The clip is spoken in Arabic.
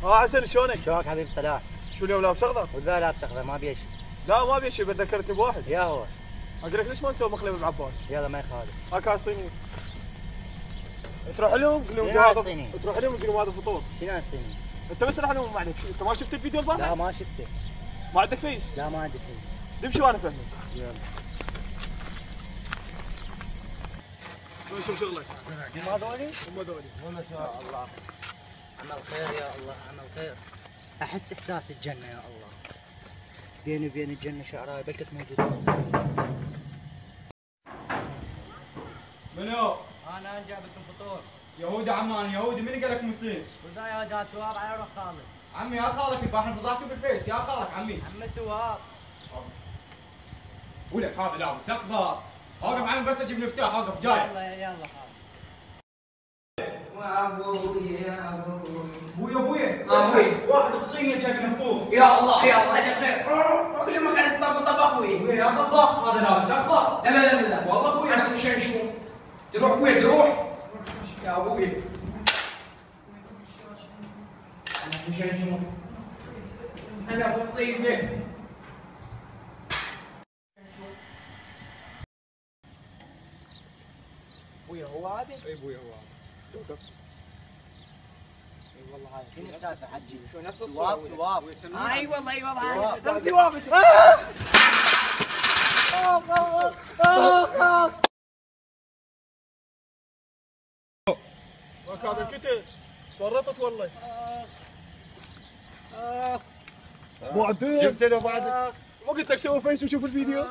عسل شلونك؟ شلونك حبيب صلاح؟ شو اليوم لابس اخضر؟ وذا لابس اخضر ما ابي شيء. لا ما ابي شيء بتذكرتني بواحد. يا هو. اقول لك ليش ما نسوي مقلب بعباس؟ يلا ما يخالف. هاك صيني. تروح لهم قول لهم تروح لهم تقول لهم هذا فطور. شنو الصيني؟ انت بس راح لهم معلك، انت ما شفت الفيديو البارحه؟ لا ما شفته. ما عندك فيس؟ لا ما عندي فيس. دمشي وانا فهمك. يلا. شوف شغلك. هم هذولي؟ هم هذولي. ما شاء الله. عمل خير يا الله، عمل خير. احس احساس الجنه يا الله. بيني وبين الجنه شعرايه بلكت موجوده. منو؟ انا جايب لكم فطور. يهودي عمان يهودي، من قال لك مسلم؟ وذا يا جات تواب على روح خالد. عمي يا خالك البارحه فضحته بالفيس، يا خالك عمي. عم تواب. ولك هذا لابس اخضر. اوقف عنه بس اجيب المفتاح، اوقف جاي. يلا يلا خالد. وابوي يا ابوي. ابويا ابوي واحد بصيني شكله فطور. يا الله يا الله اجل خير. روح كل مكان استاذ الطباخ ابوي. ابويا يا طباخ هذا لابس اخضر. لا لا لا لا والله ابوي انا كل شيء شو تروح ابوي تروح يا ابوي. انا كل شيء شو انا في الطيب لك. ابويا هو هذا؟ اي ابوي هو هذا. اي والله هذا. شنو السالفه حجي؟ شو نفس الصوره تواب. اي والله اي والله تواب. تواب. هاك هذا الكتل ورطت والله. بعدين جبت له بعد. ما قلت لك سوي فيس وشوف الفيديو؟